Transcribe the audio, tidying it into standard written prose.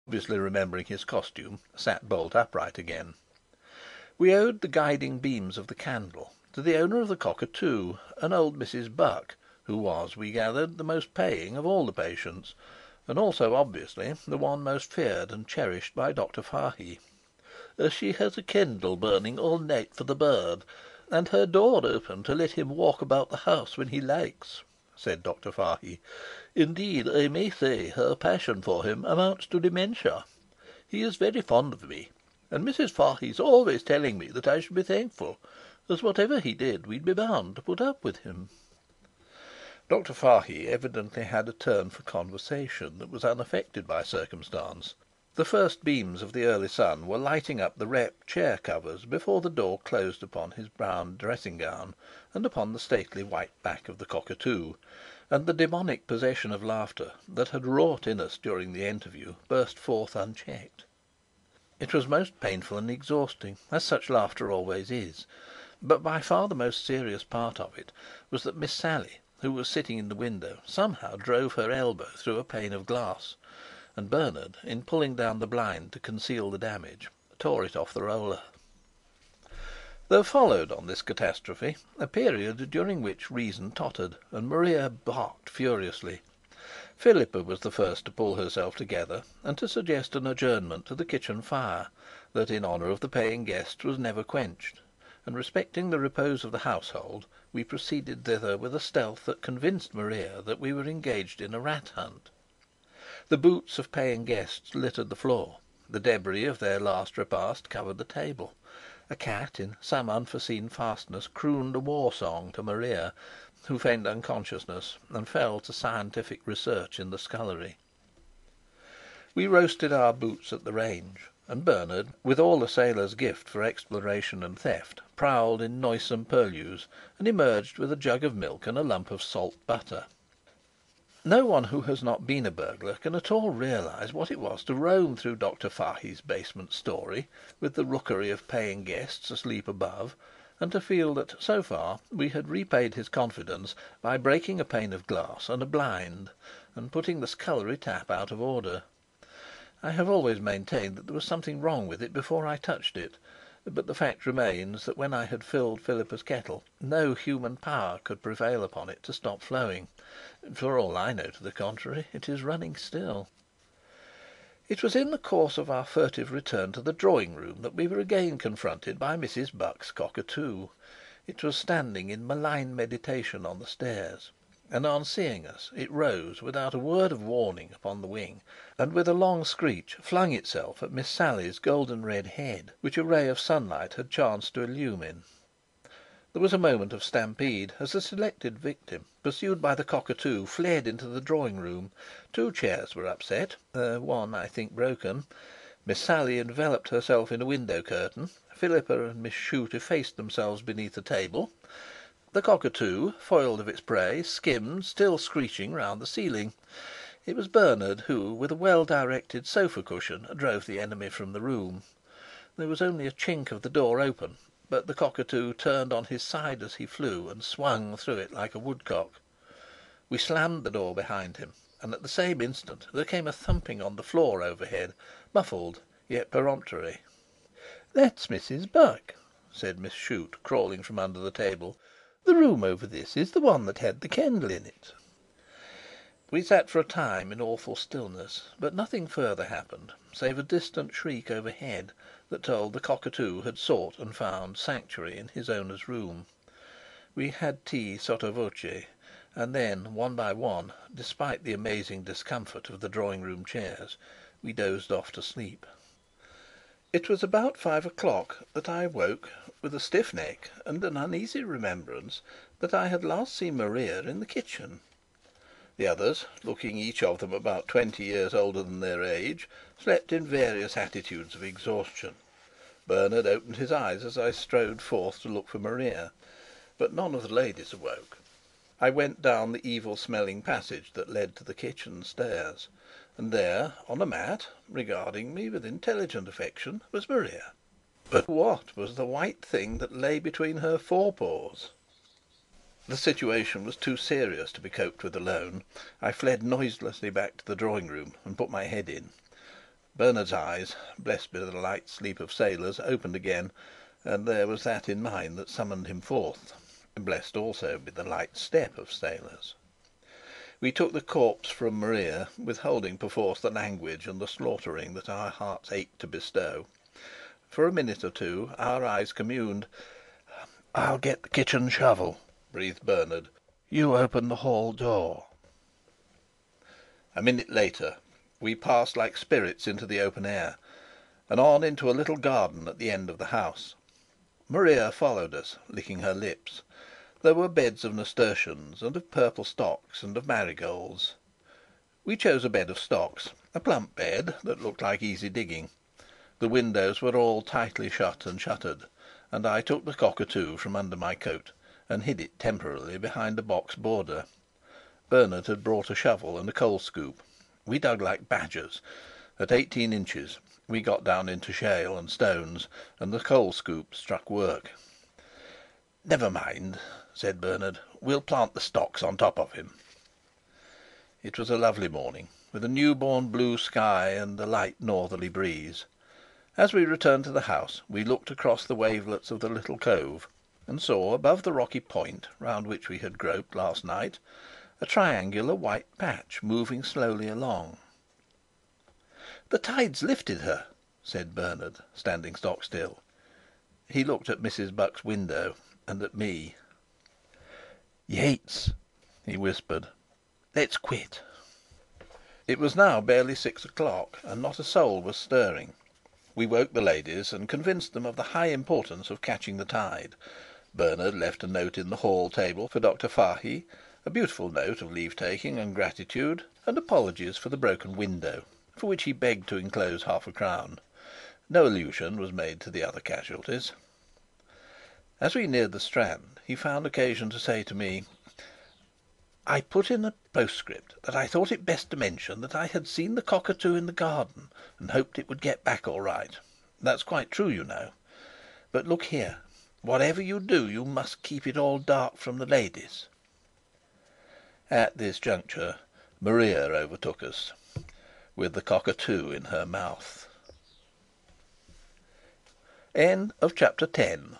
obviously remembering his costume, sat bolt upright again. We owed the guiding beams of the candle to the owner of the Cockatoo, an old Mrs. Buck, who was, we gathered, the most paying of all the patients, and also, obviously, the one most feared and cherished by Dr. Fahy. "She has a candle burning all night for the bird, and her door open to let him walk about the house when he likes," said Dr. Fahy. "Indeed, I may say her passion for him amounts to dementia. He is very fond of me, and Mrs. Fahy's always telling me that I should be thankful, as whatever he did we'd be bound to put up with him." Dr. Fahy evidently had a turn for conversation that was unaffected by circumstance. The first beams of the early sun were lighting up the rep chair covers before the door closed upon his brown dressing gown and upon the stately white back of the Cockatoo, and the demonic possession of laughter that had wrought in us during the interview burst forth unchecked. It was most painful and exhausting, as such laughter always is, but by far the most serious part of it was that Miss Sally, who was sitting in the window, somehow drove her elbow through a pane of glass, and Bernard, in pulling down the blind to conceal the damage, tore it off the roller. There followed on this catastrophe a period during which reason tottered and Maria barked furiously. Philippa was the first to pull herself together and to suggest an adjournment to the kitchen fire, that in honour of the paying guests was never quenched, and respecting the repose of the household, we proceeded thither with a stealth that convinced Maria that we were engaged in a rat hunt. The boots of paying guests littered the floor, the débris of their last repast covered the table. A cat, in some unforeseen fastness, crooned a war song to Maria, who feigned unconsciousness and fell to scientific research in the scullery. We roasted our boots at the range, and Bernard, with all a sailor's gift for exploration and theft, prowled in noisome purlieus and emerged with a jug of milk and a lump of salt butter. No one who has not been a burglar can at all realise what it was to roam through Dr. Fahy's basement story, with the rookery of paying guests asleep above, and to feel that, so far, we had repaid his confidence by breaking a pane of glass and a blind, and putting the scullery tap out of order. I have always maintained that there was something wrong with it before I touched it, but the fact remains that when I had filled Philippa's kettle, no human power could prevail upon it to stop flowing. For all I know to the contrary, it is running still. It was in the course of our furtive return to the drawing-room that we were again confronted by Mrs. Buck's Cockatoo. It was standing in malign meditation on the stairs, and on seeing us it rose without a word of warning upon the wing, and with a long screech flung itself at Miss Sally's golden-red head, which a ray of sunlight had chanced to illumine. There was a moment of stampede as the selected victim, pursued by the Cockatoo, fled into the drawing-room. Two chairs were upset, one, I think, broken. Miss Sally enveloped herself in a window curtain. Philippa and Miss Shute effaced themselves beneath a table. The Cockatoo, foiled of its prey, skimmed, still screeching, round the ceiling. It was Bernard who, with a well-directed sofa cushion, drove the enemy from the room. There was only a chink of the door open, but the Cockatoo turned on his side as he flew and swung through it like a woodcock. We slammed the door behind him, and at the same instant there came a thumping on the floor overhead, muffled yet peremptory. "That's Mrs. Buck," said Miss Shute, crawling from under the table. "The room over this is the one that had the candle in it." We sat for a time in awful stillness, but nothing further happened, save a distant shriek overhead that told the Cockatoo had sought and found sanctuary in his owner's room. We had tea sotto voce, and then, one by one, despite the amazing discomfort of the drawing-room chairs, we dozed off to sleep. It was about 5 o'clock that I woke with a stiff neck and an uneasy remembrance that I had last seen Maria in the kitchen. The others, looking each of them about 20 years older than their age, slept in various attitudes of exhaustion. Bernard opened his eyes as I strode forth to look for Maria, but none of the ladies awoke. I went down the evil-smelling passage that led to the kitchen stairs, and there, on a mat, regarding me with intelligent affection, was Maria. But what was the white thing that lay between her forepaws? The situation was too serious to be coped with alone. I fled noiselessly back to the drawing-room and put my head in. Bernard's eyes, blessed by the light sleep of sailors, opened again, and there was that in mine that summoned him forth, blessed also by the light step of sailors. We took the corpse from Maria, withholding perforce the language and the slaughtering that our hearts ached to bestow. For a minute or two our eyes communed. "I'll get the kitchen shovel," breathed Bernard. "You open the hall door." A minute later we passed like spirits into the open air, and on into a little garden at the end of the house. Maria followed us, licking her lips. There were beds of nasturtiums, and of purple stocks, and of marigolds. We chose a bed of stocks, a plump bed that looked like easy digging. The windows were all tightly shut and shuttered, and I took the cockatoo from under my coat and hid it temporarily behind a box border. Bernard had brought a shovel and a coal scoop. We dug like badgers. At 18 inches we got down into shale and stones, and the coal scoop struck work. "Never mind," said Bernard. "We'll plant the stocks on top of him." It was a lovely morning, with a new-born blue sky and a light northerly breeze. As we returned to the house, we looked across the wavelets of the little cove, and saw, above the rocky point round which we had groped last night, a triangular white patch moving slowly along. "The tide's lifted her," said Bernard, standing stock still. He looked at Mrs. Buck's window and at me. "Yates," he whispered, "let's quit." It was now barely 6 o'clock, and not a soul was stirring. We woke the ladies and convinced them of the high importance of catching the tide. Bernard left a note in the hall table for Dr. Fahy, a beautiful note of leave taking and gratitude, and apologies for the broken window, for which he begged to enclose half-a-crown. No allusion was made to the other casualties. As we neared the strand, he found occasion to say to me: "I put in a postscript that I thought it best to mention that I had seen the cockatoo in the garden, and hoped it would get back all right. That's quite true, you know. But look here, whatever you do, you must keep it all dark from the ladies." At this juncture Maria overtook us, with the cockatoo in her mouth. End of chapter 10.